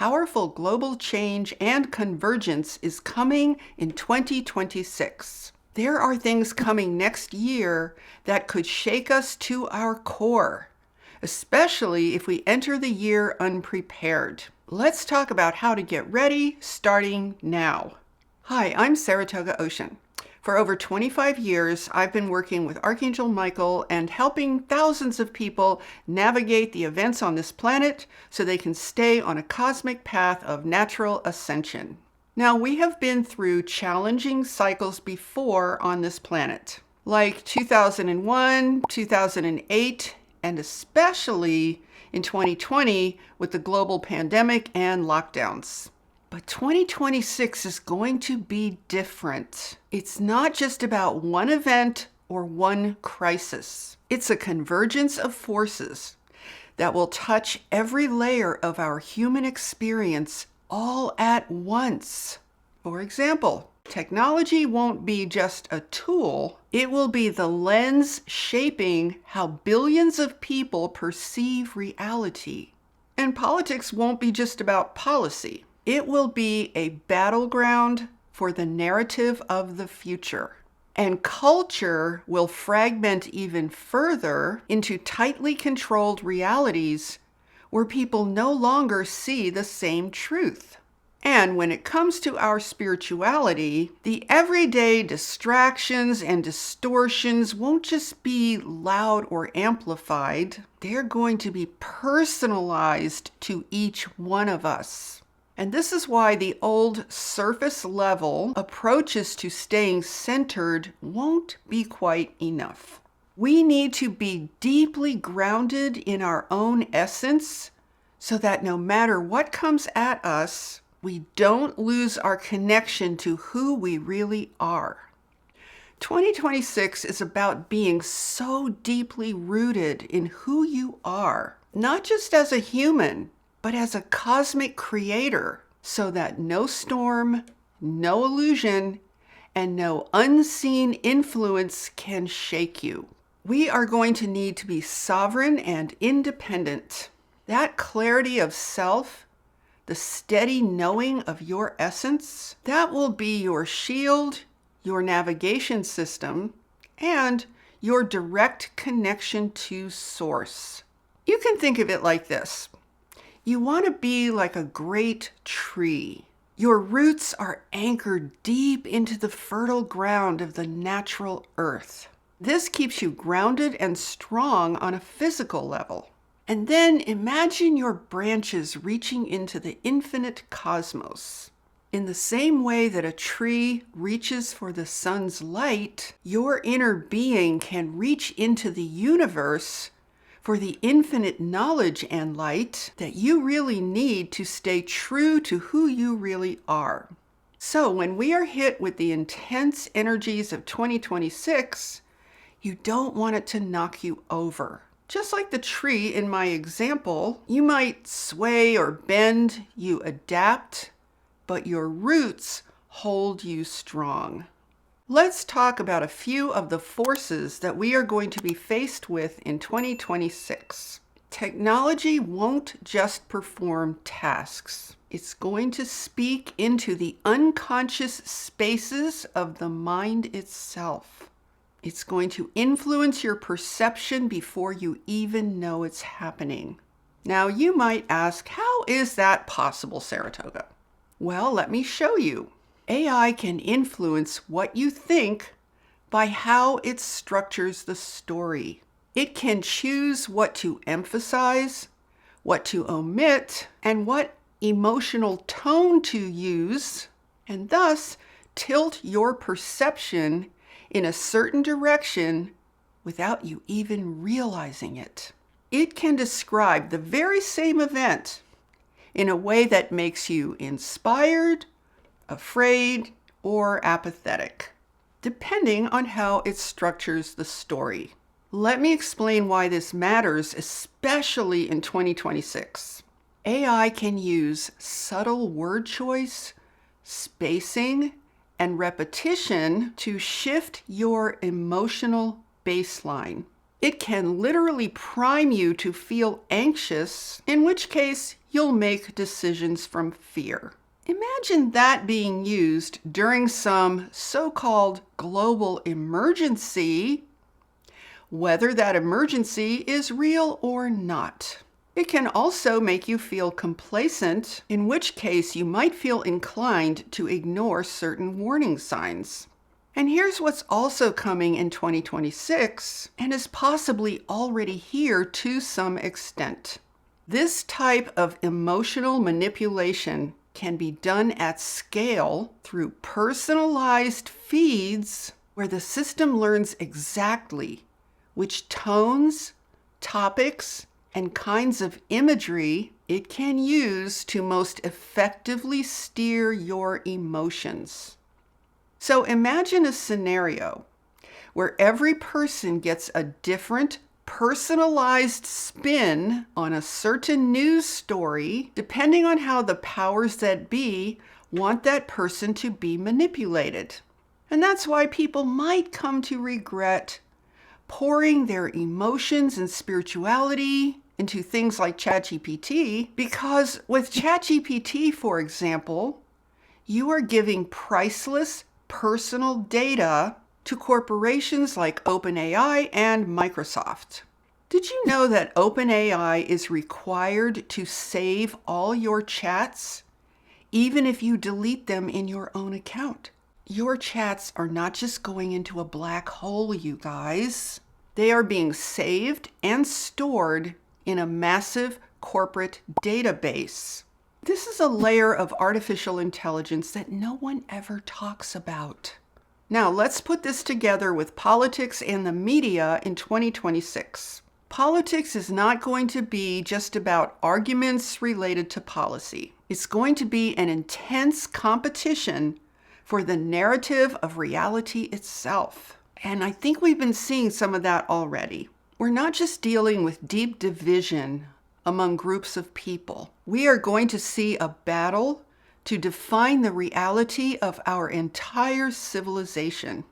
powerful global change and convergence is coming in 2026. There are things coming next year that could shake us to our core, especially if we enter the year unprepared. Let's talk about how to get ready starting now. Hi, I'm Saratoga Ocean. For over 25 years, I've been working with Archangel Michael and helping thousands of people navigate the events on this planet so they can stay on a cosmic path of natural ascension. Now, we have been through challenging cycles before on this planet, like 2001, 2008, and especially in 2020 with the global pandemic and lockdowns. But 2026 is going to be different. It's not just about one event or one crisis. It's a convergence of forces that will touch every layer of our human experience all at once. For example, technology won't be just a tool. It will be the lens shaping how billions of people perceive reality. And politics won't be just about policy. It will be a battleground for the narrative of the future. And culture will fragment even further into tightly controlled realities where people no longer see the same truth. And when it comes to our spirituality, the everyday distractions and distortions won't just be loud or amplified. They're going to be personalized to each one of us. And this is why the old surface level approaches to staying centered won't be quite enough. We need to be deeply grounded in our own essence so that no matter what comes at us, we don't lose our connection to who we really are. 2026 is about being so deeply rooted in who you are, not just as a human, but as a cosmic creator, so that no storm, no illusion, and no unseen influence can shake you. We are going to need to be sovereign and independent. That clarity of self, the steady knowing of your essence, that will be your shield, your navigation system, and your direct connection to Source. You can think of it like this. You want to be like a great tree. Your roots are anchored deep into the fertile ground of the natural earth. This keeps you grounded and strong on a physical level. And then imagine your branches reaching into the infinite cosmos. In the same way that a tree reaches for the sun's light, your inner being can reach into the universe for the infinite knowledge and light that you really need to stay true to who you really are. So when we are hit with the intense energies of 2026, you don't want it to knock you over. Just like the tree in my example, you might sway or bend, you adapt, but your roots hold you strong. Let's talk about a few of the forces that we are going to be faced with in 2026. Technology won't just perform tasks. It's going to speak into the unconscious spaces of the mind itself. It's going to influence your perception before you even know it's happening. Now, you might ask, how is that possible, Saratoga? Well, let me show you. AI can influence what you think by how it structures the story. It can choose what to emphasize, what to omit, and what emotional tone to use, and thus tilt your perception in a certain direction without you even realizing it. It can describe the very same event in a way that makes you inspired, afraid, or apathetic, depending on how it structures the story. Let me explain why this matters, especially in 2026. AI can use subtle word choice, spacing, and repetition to shift your emotional baseline. It can literally prime you to feel anxious, in which case you'll make decisions from fear. Imagine that being used during some so-called global emergency, whether that emergency is real or not. It can also make you feel complacent, in which case you might feel inclined to ignore certain warning signs. And here's what's also coming in 2026 and is possibly already here to some extent. This type of emotional manipulation can be done at scale through personalized feeds where the system learns exactly which tones, topics, and kinds of imagery it can use to most effectively steer your emotions. So imagine a scenario where every person gets a different personalized spin on a certain news story, depending on how the powers that be want that person to be manipulated. And that's why people might come to regret pouring their emotions and spirituality into things like ChatGPT, because with ChatGPT, for example, you are giving priceless personal data to corporations like OpenAI and Microsoft. Did you know that OpenAI is required to save all your chats, even if you delete them in your own account? Your chats are not just going into a black hole, you guys. They are being saved and stored in a massive corporate database. This is a layer of artificial intelligence that no one ever talks about. Now, let's put this together with politics and the media in 2026. Politics is not going to be just about arguments related to policy. It's going to be an intense competition for the narrative of reality itself. And I think we've been seeing some of that already. We're not just dealing with deep division among groups of people. We are going to see a battle to define the reality of our entire civilization.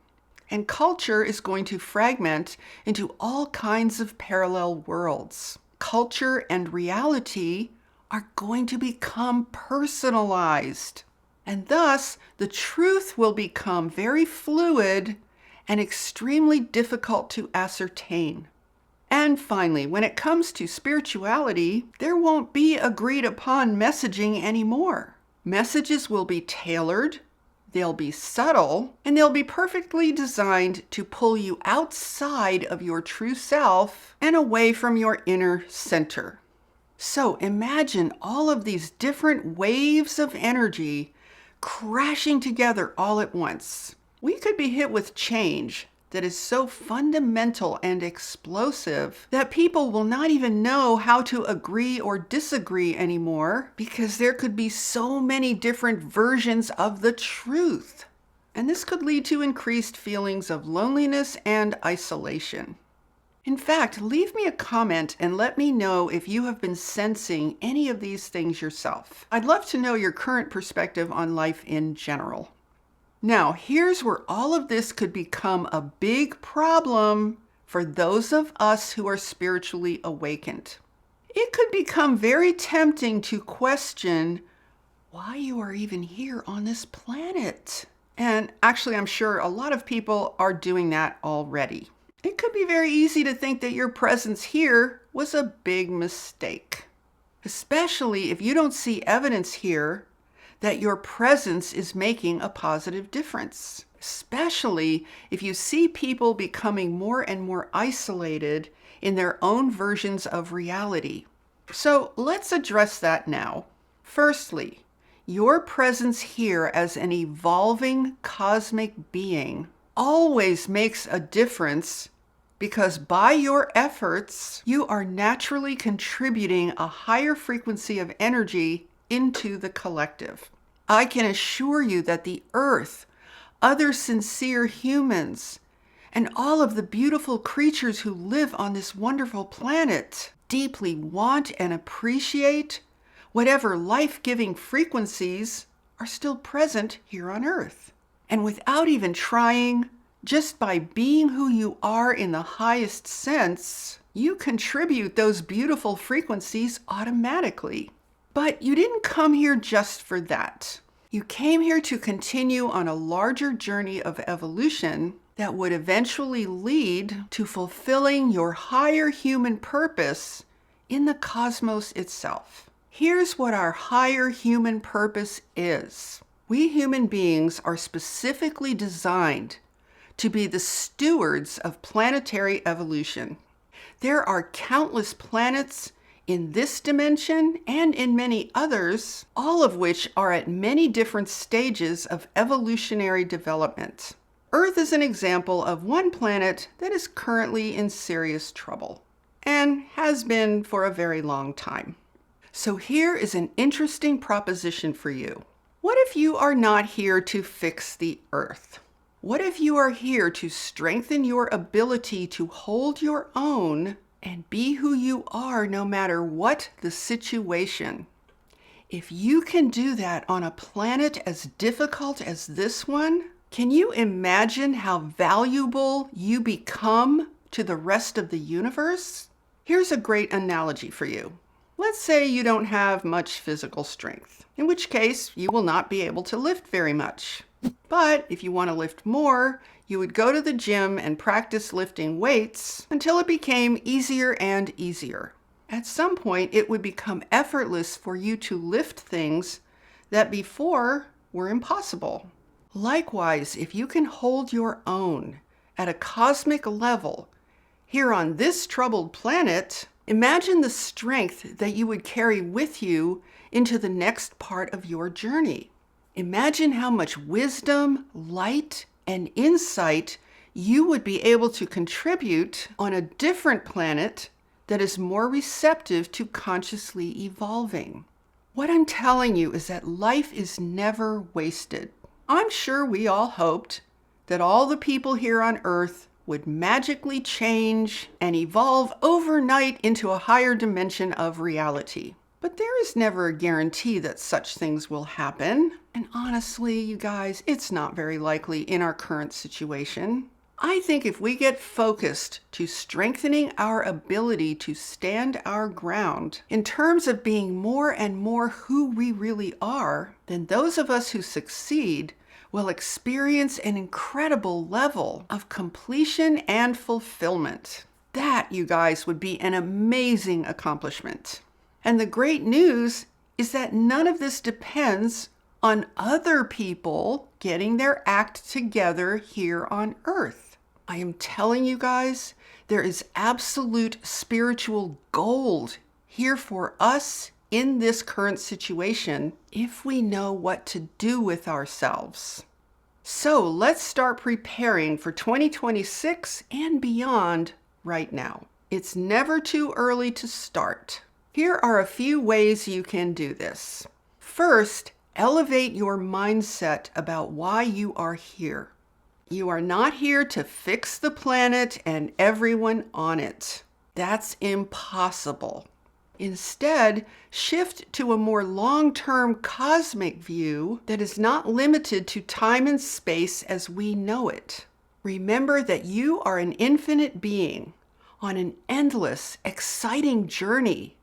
And culture is going to fragment into all kinds of parallel worlds. Culture and reality are going to become personalized. And thus, the truth will become very fluid and extremely difficult to ascertain. And finally, when it comes to spirituality, there won't be agreed upon messaging anymore. Messages will be tailored, they'll be subtle, and they'll be perfectly designed to pull you outside of your true self and away from your inner center. So imagine all of these different waves of energy crashing together all at once. We could be hit with change that is so fundamental and explosive that people will not even know how to agree or disagree anymore, because there could be so many different versions of the truth. And this could lead to increased feelings of loneliness and isolation. In fact, leave me a comment and let me know if you have been sensing any of these things yourself. I'd love to know your current perspective on life in general. Now, here's where all of this could become a big problem for those of us who are spiritually awakened. It could become very tempting to question why you are even here on this planet. And actually, I'm sure a lot of people are doing that already. It could be very easy to think that your presence here was a big mistake, especially if you don't see evidence here that your presence is making a positive difference, especially if you see people becoming more and more isolated in their own versions of reality. So let's address that now. Firstly, your presence here as an evolving cosmic being always makes a difference, because by your efforts, you are naturally contributing a higher frequency of energy into the collective. I can assure you that the earth, other sincere humans, and all of the beautiful creatures who live on this wonderful planet deeply want and appreciate whatever life-giving frequencies are still present here on earth. And without even trying, Just by being who you are in the highest sense, you contribute those beautiful frequencies automatically. But you didn't come here just for that. You came here to continue on a larger journey of evolution that would eventually lead to fulfilling your higher human purpose in the cosmos itself. Here's what our higher human purpose is. We human beings are specifically designed to be the stewards of planetary evolution. There are countless planets in this dimension and in many others, all of which are at many different stages of evolutionary development. Earth is an example of one planet that is currently in serious trouble, and has been for a very long time. So here is an interesting proposition for you. What if you are not here to fix the Earth? What if you are here to strengthen your ability to hold your own and be who you are no matter what the situation? If you can do that on a planet as difficult as this one, can you imagine how valuable you become to the rest of the universe? Here's a great analogy for you. Let's say you don't have much physical strength, in which case you will not be able to lift very much. But if you want to lift more, you would go to the gym and practice lifting weights until it became easier and easier. At some point, it would become effortless for you to lift things that before were impossible. Likewise, if you can hold your own at a cosmic level here on this troubled planet, imagine the strength that you would carry with you into the next part of your journey. Imagine how much wisdom, light, and insight you would be able to contribute on a different planet that is more receptive to consciously evolving. What I'm telling you is that life is never wasted. I'm sure we all hoped that all the people here on Earth would magically change and evolve overnight into a higher dimension of reality. But there is never a guarantee that such things will happen. And honestly, you guys, it's not very likely in our current situation. I think if we get focused to strengthening our ability to stand our ground in terms of being more and more who we really are, then those of us who succeed will experience an incredible level of completion and fulfillment. That, you guys, would be an amazing accomplishment. And the great news is that none of this depends on other people getting their act together here on Earth. I am telling you guys, there is absolute spiritual gold here for us in this current situation if we know what to do with ourselves. So let's start preparing for 2026 and beyond right now. It's never too early to start. Here are a few ways you can do this. First, elevate your mindset about why you are here. You are not here to fix the planet and everyone on it. That's impossible. Instead, shift to a more long-term cosmic view that is not limited to time and space as we know it. Remember that you are an infinite being on an endless, exciting journey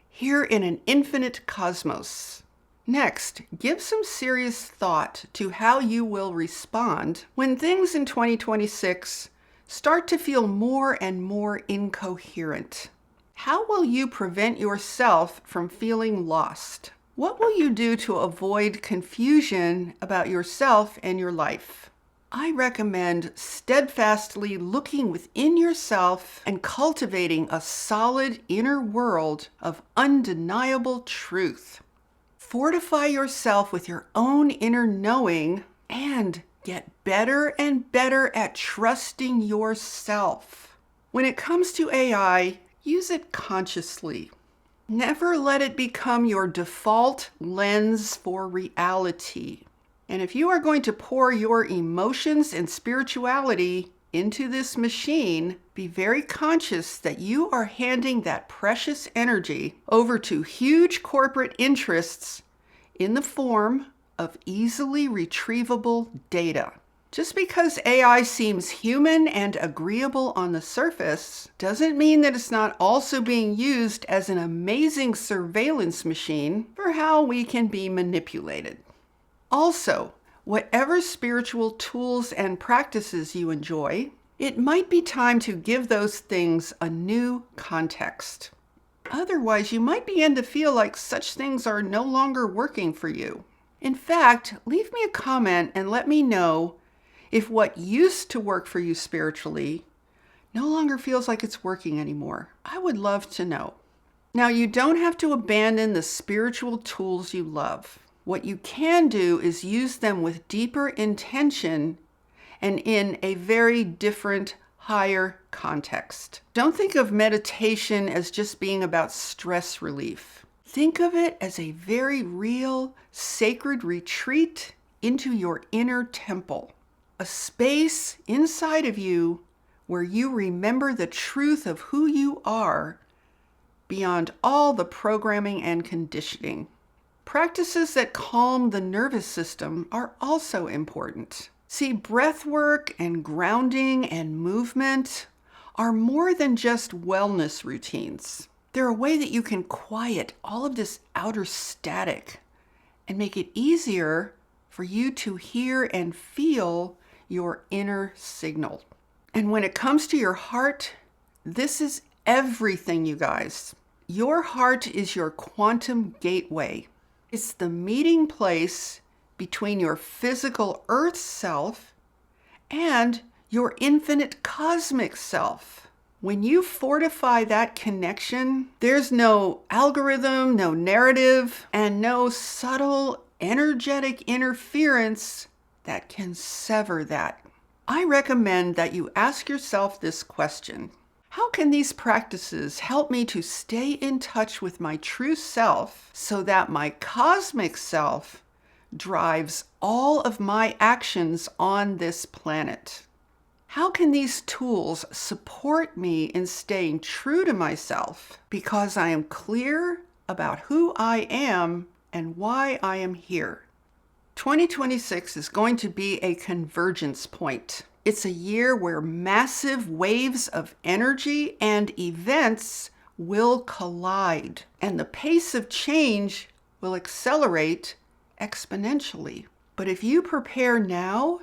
here in an infinite cosmos. Next, give some serious thought to how you will respond when things in 2026 start to feel more and more incoherent. How will you prevent yourself from feeling lost? What will you do to avoid confusion about yourself and your life? I recommend steadfastly looking within yourself and cultivating a solid inner world of undeniable truth. Fortify yourself with your own inner knowing and get better and better at trusting yourself. When it comes to AI, use it consciously. Never let it become your default lens for reality. And if you are going to pour your emotions and spirituality into this machine, be very conscious that you are handing that precious energy over to huge corporate interests in the form of easily retrievable data. Just because AI seems human and agreeable on the surface doesn't mean that it's not also being used as an amazing surveillance machine for how we can be manipulated. Also, whatever spiritual tools and practices you enjoy, it might be time to give those things a new context. Otherwise, you might begin to feel like such things are no longer working for you. In fact, leave me a comment and let me know if what used to work for you spiritually no longer feels like it's working anymore. I would love to know. Now, you don't have to abandon the spiritual tools you love. What you can do is use them with deeper intention and in a very different, higher context. Don't think of meditation as just being about stress relief. Think of it as a very real, sacred retreat into your inner temple. A space inside of you where you remember the truth of who you are beyond all the programming and conditioning. Practices that calm the nervous system are also important. See, breath work and grounding and movement are more than just wellness routines. They're a way that you can quiet all of this outer static and make it easier for you to hear and feel your inner signal. And when it comes to your heart, this is everything, you guys. Your heart is your quantum gateway. It's the meeting place between your physical earth self and your infinite cosmic self. When you fortify that connection, there's no algorithm, no narrative, and no subtle energetic interference that can sever that. I recommend that you ask yourself this question: how can these practices help me to stay in touch with my true self so that my cosmic self drives all of my actions on this planet? How can these tools support me in staying true to myself because I am clear about who I am and why I am here? 2026 is going to be a convergence point. It's a year where massive waves of energy and events will collide, and the pace of change will accelerate exponentially. But if you prepare now,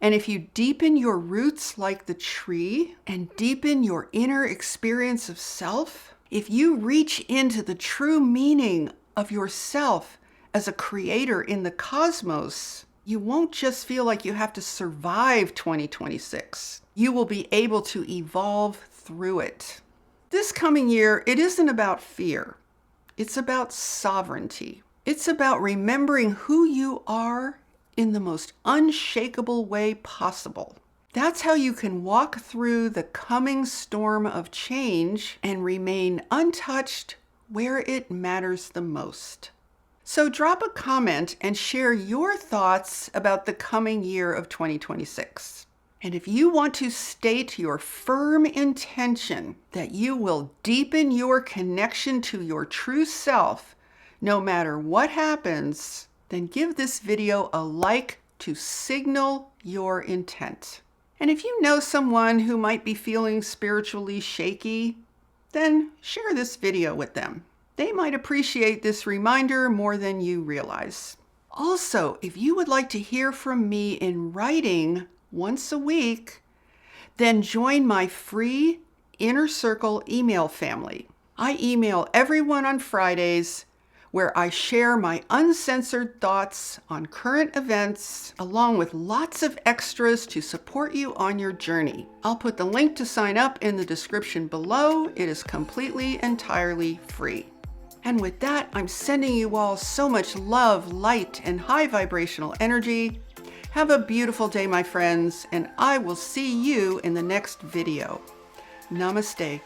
and if you deepen your roots like the tree and deepen your inner experience of self, if you reach into the true meaning of yourself as a creator in the cosmos, you won't just feel like you have to survive 2026. You will be able to evolve through it. This coming year, it isn't about fear. It's about sovereignty. It's about remembering who you are in the most unshakable way possible. That's how you can walk through the coming storm of change and remain untouched where it matters the most. So drop a comment and share your thoughts about the coming year of 2026. And if you want to state your firm intention that you will deepen your connection to your true self, no matter what happens, then give this video a like to signal your intent. And if you know someone who might be feeling spiritually shaky, then share this video with them. They might appreciate this reminder more than you realize. Also, if you would like to hear from me in writing once a week, then join my free Inner Circle email family. I email everyone on Fridays, where I share my uncensored thoughts on current events, along with lots of extras to support you on your journey. I'll put the link to sign up in the description below. It is completely, entirely free. And with that, I'm sending you all so much love, light, and high vibrational energy. Have a beautiful day, my friends, and I will see you in the next video. Namaste.